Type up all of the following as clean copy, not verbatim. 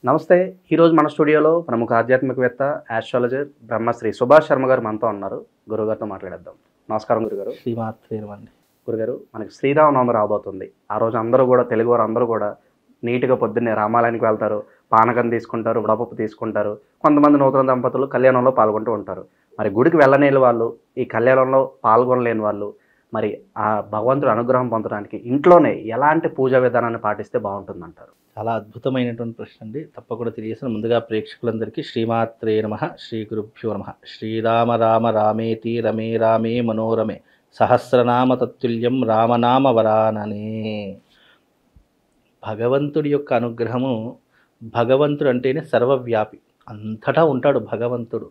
నమస్తే. ఈరోజు మన స్టూడియోలో ప్రముఖ ఆధ్యాత్మికవేత్త, ఆస్ట్రాలజర్ బ్రహ్మశ్రీ సుభాష్ శర్మ గారు మనతో ఉన్నారు. గురుగారితో మాట్లాడేద్దాం. నమస్కారం గురుగారు. శ్రీమాత్రేనమండి. గురుగారు, మనకి శ్రీరామనవమి రాబోతుంది. ఆ రోజు అందరూ కూడా, తెలుగువారు అందరూ కూడా నీట్గా పొద్దున్నే రామాలయానికి వెళ్తారు, పానకం తీసుకుంటారు, వడపప్పు తీసుకుంటారు. కొంతమంది నూతన దంపతులు కళ్యాణంలో పాల్గొంటూ ఉంటారు. మరి గుడికి వెళ్ళలేని వాళ్ళు, ఈ కళ్యాణంలో పాల్గొనలేని వాళ్ళు, మరి ఆ భగవంతుడి అనుగ్రహం పొందడానికి ఇంట్లోనే ఎలాంటి పూజా విధానాన్ని పాటిస్తే బాగుంటుందంటారు? చాలా అద్భుతమైనటువంటి ప్రశ్న అండి. తప్పకుండా తెలియజేస్తాను. ముందుగా ప్రేక్షకులందరికీ శ్రీమాత్రే నమః, శ్రీ గురుభ్యో నమః. శ్రీరామ రామ రామేతి రమే రామే మనోరమే సహస్రనామ తత్తుల్యం రామనామ వరాననే. భగవంతుడి యొక్క అనుగ్రహము, భగవంతుడు అంటేనే సర్వవ్యాపి, అంతటా ఉంటాడు భగవంతుడు.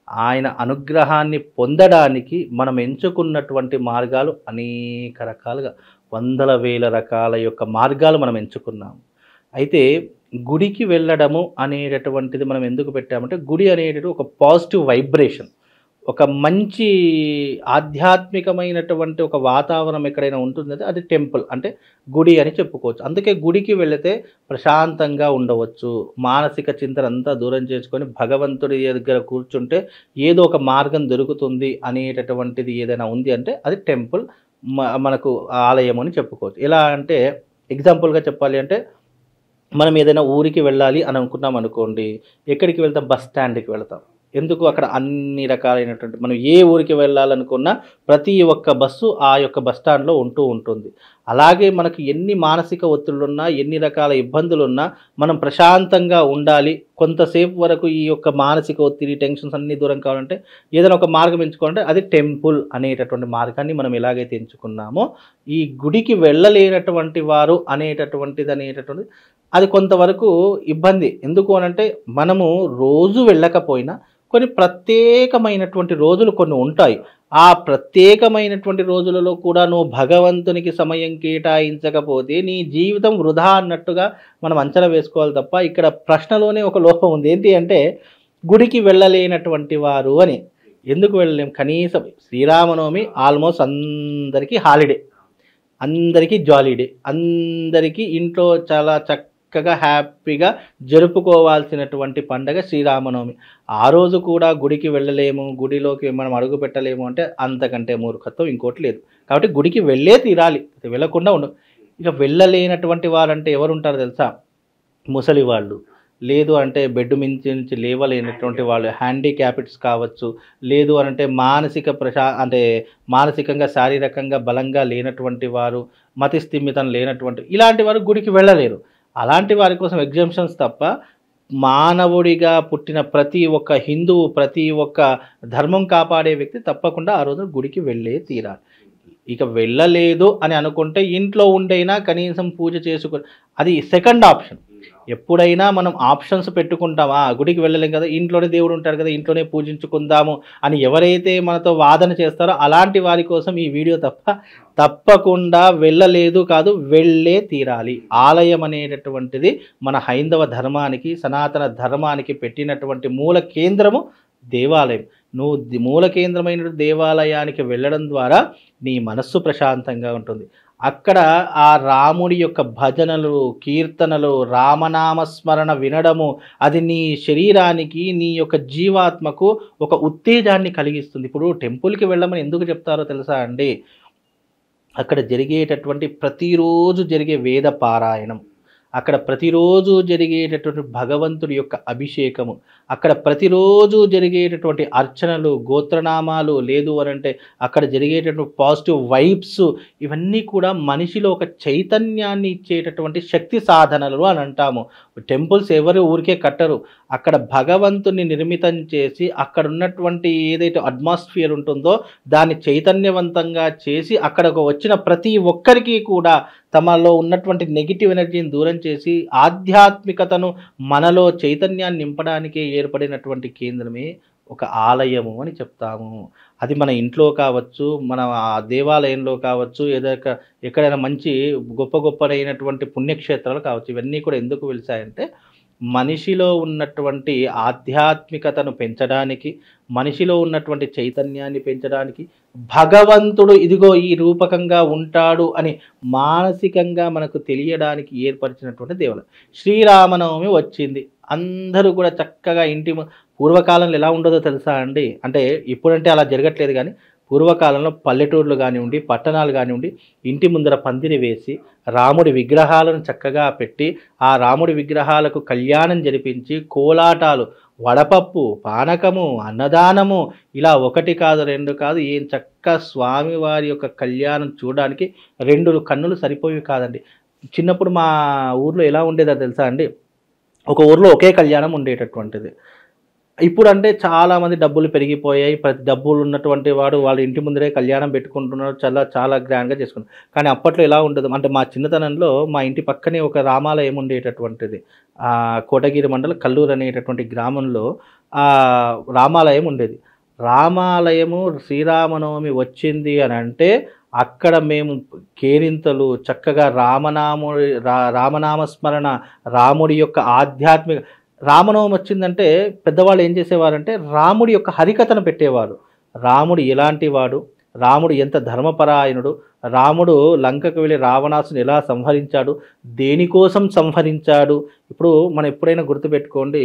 ఆయన అనుగ్రహాన్ని పొందడానికి మనం ఎంచుకున్నటువంటి మార్గాలు అనేక రకాలుగా, వందల వేల రకాల యొక్క మార్గాలు మనం ఎంచుకున్నాము. అయితే గుడికి వెళ్ళడము అనేటటువంటిది మనం ఎందుకు పెట్టామంటే, గుడి అనేటటువంటి ఒక పాజిటివ్ వైబ్రేషన్, ఒక మంచి ఆధ్యాత్మికమైనటువంటి ఒక వాతావరణం ఎక్కడైనా ఉంటుంది, అది టెంపుల్ అంటే గుడి అని చెప్పుకోవచ్చు. అందుకే గుడికి వెళితే ప్రశాంతంగా ఉండవచ్చు. మానసిక చింతన అంతా దూరం చేసుకొని భగవంతుడి దగ్గర కూర్చుంటే ఏదో ఒక మార్గం దొరుకుతుంది అనేటటువంటిది ఏదైనా ఉంది అంటే అది టెంపుల్, మనకు ఆలయం అని చెప్పుకోవచ్చు. ఎలా అంటే ఎగ్జాంపుల్గా చెప్పాలి అంటే, మనం ఏదైనా ఊరికి వెళ్ళాలి అని అనుకున్నాం అనుకోండి, ఎక్కడికి వెళ్తాం? బస్ స్టాండ్కి వెళ్తాం. ఎందుకు? అక్కడ అన్ని రకాలైనటువంటి, మనం ఏ ఊరికి వెళ్ళాలనుకున్నా ప్రతి ఒక్క బస్సు ఆ యొక్క బస్ స్టాండ్లో ఉంటుంది. అలాగే మనకు ఎన్ని మానసిక ఒత్తిళ్ళున్నా, ఎన్ని రకాల ఇబ్బందులున్నా మనం ప్రశాంతంగా ఉండాలి, కొంతసేపు వరకు ఈ యొక్క మానసిక ఒత్తిడి, టెన్షన్స్ అన్నీ దూరం కావాలంటే ఏదైనా ఒక మార్గం ఎంచుకోవాలంటే అది టెంపుల్ అనేటటువంటి మార్గాన్ని మనం ఎలాగైతే ఎంచుకున్నామో, ఈ గుడికి వెళ్ళలేనటువంటి వారు అనేటటువంటిది అది కొంతవరకు ఇబ్బంది. ఎందుకు అనంటే, మనము రోజు వెళ్ళకపోయినా కొన్ని ప్రత్యేకమైనటువంటి రోజులు కొన్ని ఉంటాయి. ఆ ప్రత్యేకమైనటువంటి రోజులలో కూడా నువ్వు భగవంతునికి సమయం కేటాయించకపోతే నీ జీవితం వృధా అన్నట్టుగా మనం అంచనా వేసుకోవాలి తప్ప, ఇక్కడ ప్రశ్నలోనే ఒక లోపం ఉంది. ఏంటి అంటే, గుడికి వెళ్ళలేనటువంటి వారు అని. ఎందుకు వెళ్ళలేం? కనీసం శ్రీరామనవమి ఆల్మోస్ట్ అందరికీ హాలిడే, అందరికీ జాలీడే, అందరికీ ఇంట్లో చాలా చక్కగా హ్యాపీగా జరుపుకోవాల్సినటువంటి పండగ శ్రీరామనవమి. ఆ రోజు కూడా గుడికి వెళ్ళలేము, గుడిలోకి మనం అడుగు పెట్టలేము అంటే అంతకంటే మూర్ఖత్వం ఇంకోటి లేదు. కాబట్టి గుడికి వెళ్ళే తీరాలి, వెళ్ళకుండా ఉండదు. ఇక వెళ్ళలేనటువంటి వారంటే ఎవరు ఉంటారో తెలుసా? ముసలి వాళ్ళు, లేదు అంటే బెడ్ నుంచి లేవలేనటువంటి వాళ్ళు, హ్యాండిక్యాప్డ్స్ కావచ్చు, లేదు అంటే అంటే మానసికంగా శారీరకంగా బలంగా లేనటువంటి వారు, మతి స్థిమితం లేనటువంటి, ఇలాంటి వారు గుడికి వెళ్ళలేరు. అలాంటి వారి కోసం ఎగ్జామ్షన్స్ తప్ప, మానవుడిగా పుట్టిన ప్రతి ఒక్క హిందువు, ప్రతి ఒక్క ధర్మం కాపాడే వ్యక్తి తప్పకుండా ఆ రోజు గుడికి వెళ్ళే తీరాలి. ఇక వెళ్ళలేదు అని అనుకుంటే ఇంట్లో ఉండైనా కనీసం పూజ చేసుకుని, అది సెకండ్ ఆప్షన్. ఎప్పుడైనా మనం ఆప్షన్స్ పెట్టుకుంటామా, గుడికి వెళ్ళలేం కదా, ఇంట్లోనే దేవుడు ఉంటాడు కదా, ఇంట్లోనే పూజించుకుందాము అని ఎవరైతే మనతో వాదన చేస్తారో అలాంటి వారి కోసం ఈ వీడియో తప్పకుండా వెళ్ళలేదు కాదు, వెళ్ళే తీరాలి. ఆలయం అనేటటువంటిది మన హైందవ ధర్మానికి, సనాతన ధర్మానికి పెట్టినటువంటి మూల కేంద్రము దేవాలయం. నువ్వు మూల కేంద్రమైన దేవాలయానికి వెళ్ళడం ద్వారా నీ మనస్సు ప్రశాంతంగా ఉంటుంది. అక్కడ ఆ రాముడి యొక్క భజనలు, కీర్తనలు, రామనామస్మరణ వినడము, అది నీ శరీరానికి, నీ యొక్క జీవాత్మకు ఒక ఉత్తేజాన్ని కలిగిస్తుంది. ఇప్పుడు టెంపుల్కి వెళ్ళమని ఎందుకు చెప్తారో తెలుసా అండి? అక్కడ జరిగేటటువంటి ప్రతిరోజు జరిగే వేద పారాయణం, అక్కడ ప్రతిరోజు జరిగేటటువంటి భగవంతుడి యొక్క అభిషేకము, అక్కడ ప్రతిరోజు జరిగేటటువంటి అర్చనలు, గోత్రనామాలు, లేదు అనంటే అక్కడ జరిగేటటువంటి పాజిటివ్ వైబ్స్, ఇవన్నీ కూడా మనిషిలో ఒక చైతన్యాన్ని ఇచ్చేటటువంటి శక్తి సాధనలు అని అంటాము. టెంపుల్స్ ఎవరు ఊరికే కట్టరు, అక్కడ భగవంతుని నిర్మితం చేసి అక్కడ ఉన్నటువంటి ఏదైతే అట్మాస్ఫియర్ ఉంటుందో దాన్ని చైతన్యవంతంగా చేసి అక్కడకు వచ్చిన ప్రతి ఒక్కరికి కూడా తమలో ఉన్నటువంటి నెగిటివ్ ఎనర్జీని దూరం చేసి ఆధ్యాత్మికతను మనలో చైతన్యాన్ని నింపడానికి ఏర్పడినటువంటి కేంద్రమే ఒక ఆలయము అని చెప్తాము. అది మన ఇంట్లో కావచ్చు, మన దేవాలయంలో కావచ్చు, ఎక్కడైనా మంచి గొప్పనైనటువంటి పుణ్యక్షేత్రాలు కావచ్చు. ఇవన్నీ కూడా ఎందుకు వెలిసాయంటే, మనిషిలో ఉన్నటువంటి ఆధ్యాత్మికతను పెంచడానికి, మనిషిలో ఉన్నటువంటి చైతన్యాన్ని పెంచడానికి, భగవంతుడు ఇదిగో ఈ రూపకంగా ఉంటాడు అని మానసికంగా మనకు తెలియడానికి ఏర్పరిచినటువంటి దేవాలయం. శ్రీరామనవమి వచ్చింది, అందరూ కూడా చక్కగా పూర్వకాలంలో ఎలా ఉండదో తెలుసా అండి? అంటే ఇప్పుడంటే అలా జరగట్లేదు కానీ పూర్వకాలంలో పల్లెటూర్లు కానివ్వండి, పట్టణాలు కానివ్వండి, ఇంటి ముందర పందిరి వేసి రాముడి విగ్రహాలను చక్కగా పెట్టి ఆ రాముడి విగ్రహాలకు కళ్యాణం జరిపించి కోలాటాలు, వడపప్పు, పానకము, అన్నదానము, ఇలా ఒకటి కాదు రెండు కాదు, ఏం స్వామివారి యొక్క కళ్యాణం చూడడానికి 2 కన్నులు సరిపోయేవి కాదండి. చిన్నప్పుడు మా ఊర్లో ఎలా ఉండేదో తెలుసా అండి? ఒక ఊర్లో ఒకే కళ్యాణం ఉండేటటువంటిది. ఇప్పుడంటే చాలామంది డబ్బులు పెరిగిపోయాయి. ప్రతి డబ్బులు ఉన్నటువంటి వాడు వాళ్ళ ఇంటి ముందరే కళ్యాణం పెట్టుకుంటున్నారు. చాలా గ్రాండ్‌గా చేసుకున్నారు. కానీ అప్పట్లో ఎలా ఉండదు. అంటే మా చిన్నతనంలో మా ఇంటి పక్కనే ఒక రామాలయం ఉండేటటువంటిది. కోటగిరి మండలం కల్లూరు అనేటటువంటి గ్రామంలో రామాలయం ఉండేది. రామాలయము శ్రీరామనవమి వచ్చింది అనంటే అక్కడ మేము కేరింతలు, చక్కగా రామనామ స్మరణ, రాముడి యొక్క ఆధ్యాత్మిక రామనవమి వచ్చిందంటే పెద్దవాళ్ళు ఏం చేసేవారంటే రాముడి యొక్క హరికథను పెట్టేవారు. రాముడు ఎలాంటి వాడు, రాముడు ఎంత ధర్మపరాయణుడు, రాముడు లంకకు వెళ్ళి రావణాసుని ఎలా సంహరించాడు, దేనికోసం సంహరించాడు. ఇప్పుడు మనం ఎప్పుడైనా గుర్తుపెట్టుకోండి,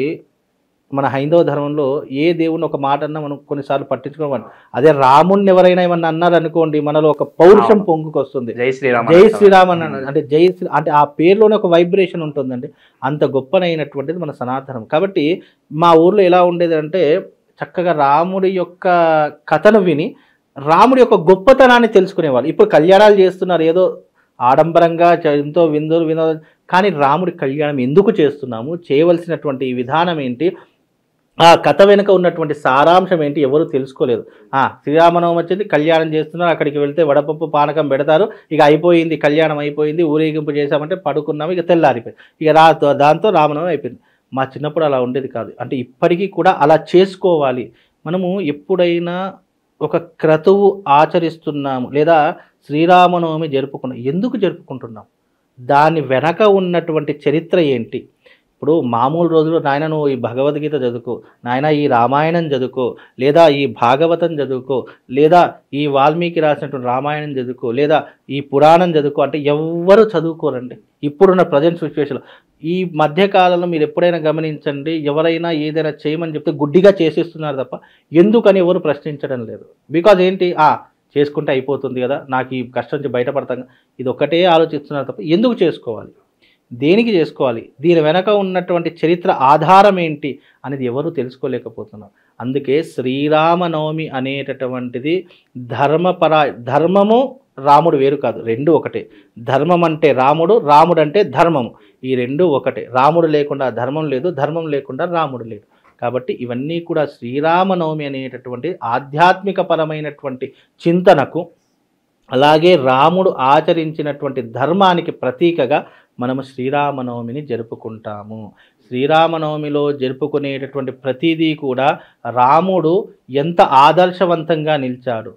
మన హైందవ ధర్మంలో ఏ దేవుని ఒక మాట అన్నా మనం కొన్నిసార్లు పట్టించుకోవాలి. అదే రాముడిని ఎవరైనా ఏమన్నా అన్నారనుకోండి, మనలో ఒక పౌరుషం పొంగుకొస్తుంది. జై శ్రీరామ్ జై శ్రీరామ్ అన్న అంటే అంటే ఆ పేరులోనే ఒక వైబ్రేషన్ ఉంటుందండి. అంత గొప్పనైనటువంటిది మన సనాతనం. కాబట్టి మా ఊర్లో ఎలా ఉండేది అంటే చక్కగా రాముడి యొక్క కథను విని రాముడి యొక్క గొప్పతనాన్ని తెలుసుకునేవాళ్ళు. ఇప్పుడు కళ్యాణాలు చేస్తున్నారు ఏదో ఆడంబరంగా, ఎంతో వినోదం. కానీ రాముడి కళ్యాణం ఎందుకు చేస్తున్నాము, చేయవలసినటువంటి విధానం ఏంటి, ఆ కథ వెనుక ఉన్నటువంటి సారాంశం ఏంటి ఎవరు తెలుసుకోలేదు. శ్రీరామనవమి వచ్చింది, కళ్యాణం చేస్తున్నారు, అక్కడికి వెళ్తే వడపప్పు పానకం పెడతారు, ఇక అయిపోయింది, కళ్యాణం అయిపోయింది, ఊరేగింపు చేశామంటే పడుకున్నాము, ఇక తెల్లారిపోయింది, ఇక దాంతో రామనవమి అయిపోయింది. మా చిన్నప్పుడు అలా ఉండేది కాదు. అంటే ఇప్పటికీ కూడా అలా చేసుకోవాలి. మనము ఎప్పుడైనా ఒక క్రతువు ఆచరిస్తున్నాము లేదా శ్రీరామనవమి ఎందుకు జరుపుకుంటున్నాం, దాని వెనక ఉన్నటువంటి చరిత్ర ఏంటి. ఇప్పుడు మామూలు రోజుల్లో నాయన నువ్వు ఈ భగవద్గీత చదువుకో, నాయన ఈ రామాయణం చదువుకో, లేదా ఈ భాగవతం చదువుకో, లేదా ఈ వాల్మీకి రాసినటువంటి రామాయణం చదువుకో, లేదా ఈ పురాణం చదువుకో అంటే ఎవ్వరు చదువుకోరండి ఇప్పుడున్న ప్రజెంట్ సిచ్యువేషన్లో. ఈ మధ్యకాలంలో మీరు ఎప్పుడైనా గమనించండి, ఎవరైనా ఏదైనా చేయమని చెప్తే గుడ్డిగా చేసేస్తున్నారు తప్ప ఎందుకని ఎవరు ప్రశ్నించడం లేదు. బికాజ్ ఏంటి, చేసుకుంటే అయిపోతుంది కదా, నాకు ఈ కష్టం నుంచి బయటపడతాను, ఇది ఒక్కటే ఆలోచిస్తున్నారు తప్ప ఎందుకు చేసుకోవాలి, దేనికి చేసుకోవాలి, దీని వెనక ఉన్నటువంటి చరిత్ర ఆధారం ఏంటి అనేది ఎవరు తెలుసుకోలేకపోతున్నారు. అందుకే శ్రీరామనవమి అనేటటువంటిది ధర్మము రాముడు వేరు కాదు, రెండు ఒకటే. ధర్మం అంటే రాముడు, రాముడు అంటే ధర్మము, ఈ రెండు ఒకటే. రాముడు లేకుండా ధర్మం లేదు, ధర్మం లేకుండా రాముడు లేడు. కాబట్టి ఇవన్నీ కూడా శ్రీరామనవమి అనేటటువంటి ఆధ్యాత్మిక పరమైనటువంటి చింతనకు, అలాగే రాముడు ఆచరించినటువంటి ధర్మానికి ప్రతీకగా మనము శ్రీరామనవమిని జరుపుకుంటాము. శ్రీరామనవమిలో జరుపుకునేటటువంటి ప్రతిదీ కూడా రాముడు ఎంత ఆదర్శవంతంగా నిలిచాడు,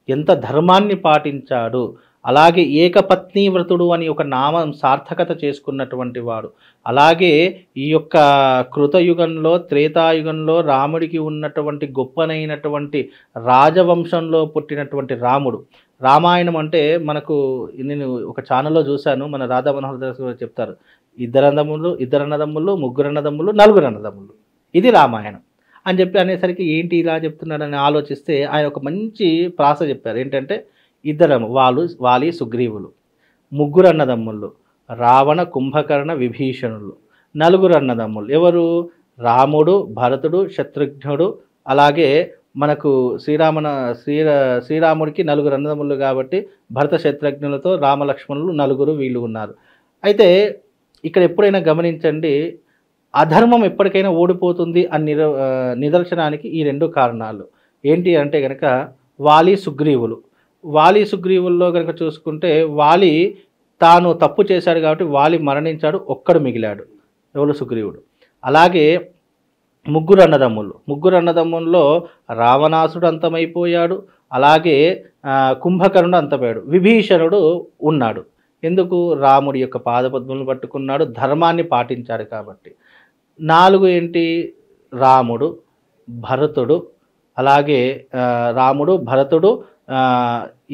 ఎంత ధర్మాన్ని పాటించాడు, అలాగే ఏకపత్ని వ్రతుడు అని ఒక నామం సార్థకత చేసుకున్నటువంటి వాడు. అలాగే ఈ యొక్క కృతయుగంలో, త్రేతాయుగంలో రాముడికి ఉన్నటువంటి గొప్పనైనటువంటి రాజవంశంలో పుట్టినటువంటి రాముడు. రామాయణం అంటే మనకు, నేను ఒక ఛానల్లో చూశాను, మన రాధా మనోహర్ దాస్ గారు చెప్తారు, 2 అన్నదమ్ములు, 3 అన్నదమ్ములు, 4 అన్నదమ్ములు, ఇది రామాయణం అని చెప్పి అనేసరికి ఏంటి ఇలా చెప్తున్నాడని ఆలోచిస్తే ఆయన ఒక మంచి ప్రాస చెప్పారు. ఏంటంటే వాలి సుగ్రీవులు, 3 అన్నదమ్ములు రావణ కుంభకర్ణ విభీషణులు, 4 అన్నదమ్ములు ఎవరు, రాముడు, భరతుడు, శత్రుఘ్నుడు, అలాగే మనకు శ్రీరాముడికి 4 అన్నదమ్ములు కాబట్టి భరత శత్రుఘ్నులతో రామలక్ష్మణులు 4 వీళ్ళు ఉన్నారు. అయితే ఇక్కడ ఎప్పుడైనా గమనించండి, అధర్మం ఎప్పటికైనా ఓడిపోతుంది అని నిదర్శనానికి ఈ 2 కారణాలు ఏంటి అంటే కనుక వాలి సుగ్రీవుల్లో కనుక చూసుకుంటే వాలి తాను తప్పు చేశాడు కాబట్టి వాలి మరణించాడు, ఒక్కడు మిగిలాడు, ఎవరు, సుగ్రీవుడు. అలాగే 3 అన్నదమ్ముల్లో రావణాసుడు అంతమైపోయాడు, అలాగే కుంభకర్ణుడు అంతమయ్యాడు, విభీషణుడు ఉన్నాడు. ఎందుకు, రాముడి యొక్క పాదపద్మలను పట్టుకున్నాడు, ధర్మాన్ని పాటించాడు కాబట్టి. 4 ఏంటి, రాముడు, భరతుడు, అలాగే రాముడు, భరతుడు,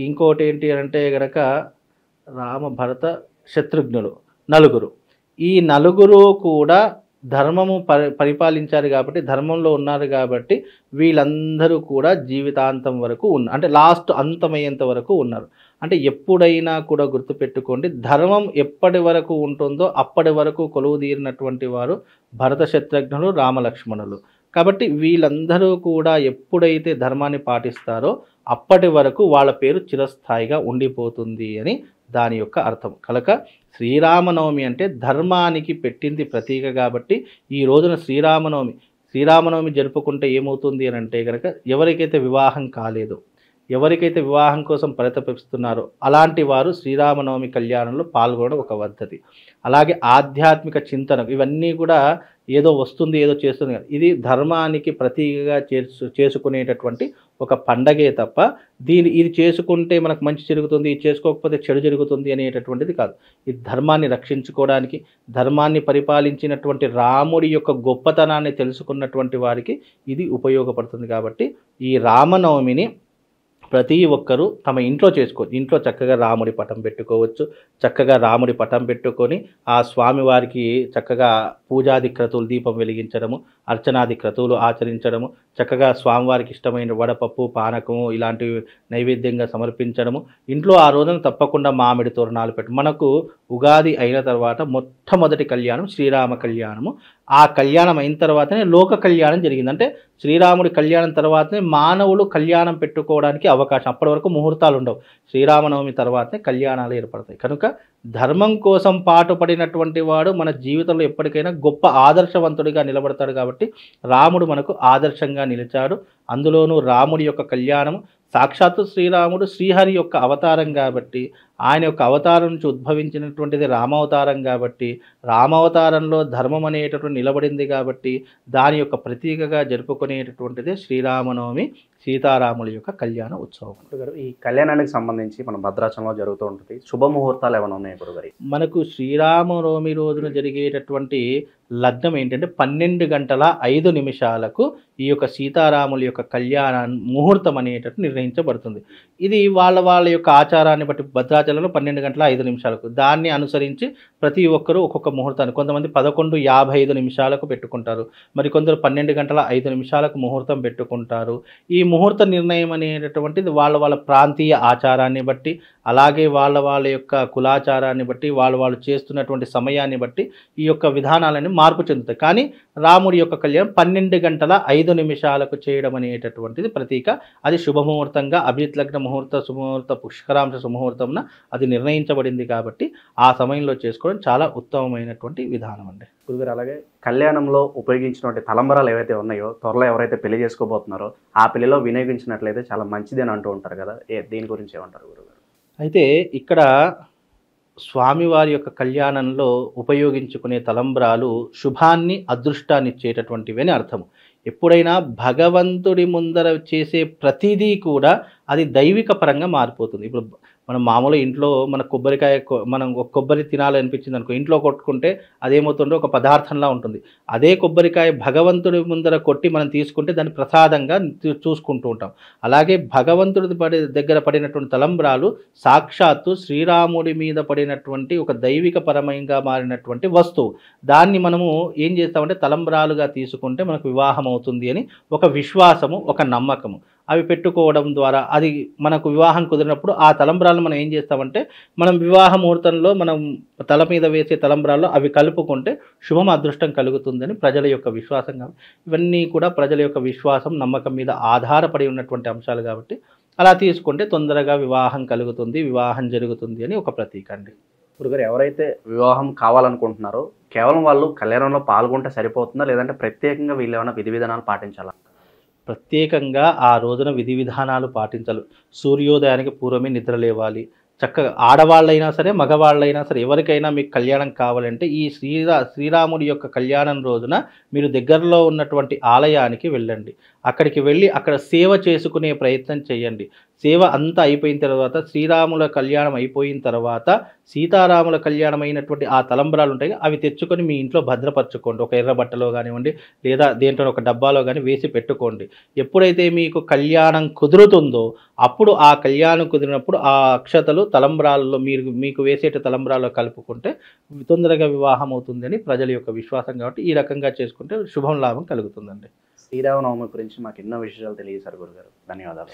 ఇంకోటి ఏంటి అంటే కనుక రామ, భరత, శత్రుఘ్నులు, 4. ఈ 4 కూడా ధర్మము పరిపాలించారు కాబట్టి, ధర్మంలో ఉన్నారు కాబట్టి వీళ్ళందరూ కూడా జీవితాంతం వరకు అంటే లాస్ట్ అంతమయ్యేంత వరకు ఉన్నారు. అంటే ఎప్పుడైనా కూడా గుర్తుపెట్టుకోండి, ధర్మం ఎప్పటి వరకు ఉంటుందో అప్పటి వరకు కొలువుదీరినటువంటి వారు భరత శత్రుఘ్నులు, రామలక్ష్మణులు. కాబట్టి వీళ్ళందరూ కూడా ఎప్పుడైతే ధర్మాన్ని పాటిస్తారో అప్పటి వరకు వాళ్ళ పేరు చిరస్థాయిగా ఉండిపోతుంది అని దాని యొక్క అర్థం. కనుక శ్రీరామనవమి అంటే ధర్మానికి పెట్టింది ప్రతీక కాబట్టి ఈ రోజున శ్రీరామనవమి జరుపుకుంటే ఏమవుతుంది అని అంటే కనుక ఎవరికైతే వివాహం కాలేదో, ఎవరికైతే వివాహం కోసం పరితపిస్తున్నారో అలాంటి వారు శ్రీరామనవమి కళ్యాణంలో పాల్గొనడం ఒక పద్ధతి. అలాగే ఆధ్యాత్మిక చింతన, ఇవన్నీ కూడా ఏదో వస్తుంది ఏదో చేస్తుంది, ఇది ధర్మానికి ప్రతీకగా చేసుకునేటటువంటి ఒక పండగే తప్ప ఇది చేసుకుంటే మనకు మంచి జరుగుతుంది, ఇది చేసుకోకపోతే చెడు జరుగుతుంది అనేటటువంటిది కాదు. ఇది ధర్మాన్ని రక్షించుకోవడానికి, ధర్మాన్ని పరిపాలించినటువంటి రాముడి యొక్క గొప్పతనాన్ని తెలుసుకున్నటువంటి వారికి ఇది ఉపయోగపడుతుంది. కాబట్టి ఈ రామనవమిని ప్రతి ఒక్కరూ తమ ఇంట్లో చేసుకోవచ్చు. ఇంట్లో చక్కగా రాముడి పటం పెట్టుకోవచ్చు. చక్కగా రాముడి పటం పెట్టుకొని ఆ స్వామివారికి చక్కగా పూజాది క్రతువులు, దీపం వెలిగించడము, అర్చనాది క్రతువులు ఆచరించడము, చక్కగా స్వామివారికి ఇష్టమైన వడపప్పు, పానకము ఇలాంటివి నైవేద్యంగా సమర్పించడము. ఇంట్లో ఆ రోజున తప్పకుండా మామిడి తోరణాలు మనకు ఉగాది అయిన తర్వాత మొట్టమొదటి కళ్యాణం శ్రీరామ కళ్యాణము. ఆ కళ్యాణం అయిన తర్వాతనే లోక కళ్యాణం జరిగింది. అంటే శ్రీరాముడి కళ్యాణం తర్వాతనే మానవులు కళ్యాణం పెట్టుకోవడానికి అవకాశం. అప్పటి వరకు ముహూర్తాలు ఉండవు. శ్రీరామనవమి తర్వాతనే కళ్యాణాలు ఏర్పడతాయి. కనుక ధర్మం కోసం పాటుపడినటువంటి వాడు మన జీవితంలో ఎప్పటికైనా గొప్ప ఆదర్శవంతుడిగా నిలబడతాడు. కాబట్టి రాముడు మనకు ఆదర్శంగా నిలిచాడు. అందులోనూ రాముడి యొక్క కళ్యాణం సాక్షాత్తు శ్రీరాముడు శ్రీహరి యొక్క అవతారం కాబట్టి, ఆయన యొక్క అవతారం నుంచి ఉద్భవించినటువంటిది రామావతారం కాబట్టి, రామావతారంలో ధర్మం అనేటటువంటి నిలబడింది కాబట్టి దాని యొక్క ప్రతీకగా జరుపుకునేటటువంటిదే శ్రీరామనవమి, సీతారాముల యొక్క కళ్యాణ ఉత్సవం. గురుగారు, ఈ కళ్యాణానికి సంబంధించి మన భద్రాచలంలో జరుగుతూ ఉంటుంది, శుభముహూర్తాలు ఏమైనా ఉన్నాయి గురుగారు? మనకు శ్రీరామనవమి రోజున జరిగేటటువంటి లగ్నం ఏంటంటే 12:05 ఈ యొక్క సీతారాముల యొక్క కళ్యాణ ముహూర్తం అనేటట్టు నిర్ణయించబడుతుంది. ఇది వాళ్ళ యొక్క ఆచారాన్ని బట్టి భద్రాచలంలో 12:05 దాన్ని అనుసరించి ప్రతి ఒక్కరూ ఒక్కొక్క ముహూర్తాన్ని, కొంతమంది 11:55 పెట్టుకుంటారు, మరి కొందరు 12:05 ముహూర్తం పెట్టుకుంటారు. ఈ ముహూర్త నిర్ణయం అనేటటువంటిది వాళ్ళ ప్రాంతీయ ఆచారాన్ని బట్టి, అలాగే వాళ్ళ యొక్క కులాచారాన్ని బట్టి, వాళ్ళు చేస్తున్నటువంటి సమయాన్ని బట్టి ఈ యొక్క విధానాలన్నీ మార్పు చెందుతాయి. కానీ రాముడి యొక్క కళ్యాణం 12:05 చేయడం అనేటటువంటిది ప్రతీక. అది శుభముహూర్తంగా అభిజిత్ లగ్న ముహూర్త శుభముహూర్త పుష్కరాంశ సుముహూర్తంన అది నిర్ణయించబడింది కాబట్టి ఆ సమయంలో చేసుకోవడం చాలా ఉత్తమమైనటువంటి విధానం అండి. గురుగారు, అలాగే కళ్యాణంలో ఉపయోగించినటువంటి తలంబరాలు ఏవైతే ఉన్నాయో, త్వరలో ఎవరైతే పెళ్లి చేసుకోబోతున్నారో ఆ పెళ్లిలో వినియోగించినట్లయితే చాలా మంచిది అని అంటూ ఉంటారు కదా, దీని గురించి ఏమంటారు గురుగారు? అయితే ఇక్కడ స్వామివారి యొక్క కళ్యాణంలో ఉపయోగించుకునే తలంబ్రాలు శుభాన్ని, అదృష్టాన్ని ఇచ్చేటటువంటివి అని అర్థము. ఎప్పుడైనా భగవంతుడి ముందర చేసే ప్రతిదీ కూడా అది దైవిక పరంగా మారిపోతుంది. ఇప్పుడు మనం మామూలు ఇంట్లో మన కొబ్బరికాయ మనం ఒక కొబ్బరి తినాలనిపించింది అనుకో, ఇంట్లో కొట్టుకుంటే అదేమవుతుందో ఒక పదార్థంలా ఉంటుంది. అదే కొబ్బరికాయ భగవంతుడి ముందర కొట్టి మనం తీసుకుంటే దాన్ని ప్రసాదంగా చూసుకుంటూ ఉంటాం. అలాగే భగవంతుడి దగ్గర పడినటువంటి తలంబ్రాలు సాక్షాత్తు శ్రీరాముడి మీద పడినటువంటి ఒక దైవిక పరమంగా మారినటువంటి వస్తువు. దాన్ని మనము ఏం చేస్తామంటే తలంబ్రాలుగా తీసుకుంటే మనకు వివాహం అవుతుంది అని ఒక విశ్వాసము, ఒక నమ్మకము. అవి పెట్టుకోవడం ద్వారా అది మనకు వివాహం కుదిరినప్పుడు ఆ తలంబ్రాలను మనం ఏం చేస్తామంటే మనం వివాహ ముహూర్తంలో మనం తల మీద వేసే తలంబ్రాల్లో అవి కలుపుకుంటే శుభం, అదృష్టం కలుగుతుందని ప్రజల యొక్క విశ్వాసం. కాబట్టి ఇవన్నీ కూడా ప్రజల యొక్క విశ్వాసం, నమ్మకం మీద ఆధారపడి ఉన్నటువంటి అంశాలు కాబట్టి అలా తీసుకుంటే తొందరగా వివాహం కలుగుతుంది, వివాహం జరుగుతుంది అని ఒక ప్రతీక అండి. గురుగారు, ఎవరైతే వివాహం కావాలనుకుంటున్నారో కేవలం వాళ్ళు కళ్యాణంలో పాల్గొంటే సరిపోతుందా, లేదంటే ప్రత్యేకంగా వీళ్ళు ఏమైనా విధి విధానాలు పాటించాలా? ప్రత్యేకంగా ఆ రోజున విధి విధానాలు పాటించాలి. సూర్యోదయానికి పూర్వమే నిద్ర లేవాలి. చక్కగా ఆడవాళ్ళైనా సరే, మగవాళ్ళైనా సరే, ఎవరికైనా మీకు కళ్యాణం కావాలంటే ఈ శ్రీరాముడి యొక్క కళ్యాణం రోజున మీరు దగ్గరలో ఉన్నటువంటి ఆలయానికి వెళ్ళండి. అక్కడికి వెళ్ళి అక్కడ సేవ చేసుకునే ప్రయత్నం చేయండి. సేవ అంతా అయిపోయిన తర్వాత శ్రీరాముల కళ్యాణం అయిపోయిన తర్వాత సీతారాముల కళ్యాణం అయినటువంటి ఆ తలంబ్రాలు ఉంటాయి, అవి తెచ్చుకొని మీ ఇంట్లో భద్రపరచుకోండి. ఒక ఎర్ర బట్టలో కానివ్వండి, లేదా దేంట్లో ఒక డబ్బాలో కానీ వేసి పెట్టుకోండి. ఎప్పుడైతే మీకు కళ్యాణం కుదురుతుందో అప్పుడు ఆ కళ్యాణం కుదిరినప్పుడు ఆ అక్షతలు తలంబ్రాల్లో మీకు వేసేట తలంబ్రాల్లో కలుపుకుంటే తొందరగా వివాహం అవుతుందని ప్రజల యొక్క విశ్వాసం. కాబట్టి ఈ రకంగా చేసుకుంటే శుభం లాభం కలుగుతుందండి. శ్రీరామనవమి గురించి మాకు ఎన్నో విషయాలు తెలియజేశారు గురుగారు. ధన్యవాదాలు.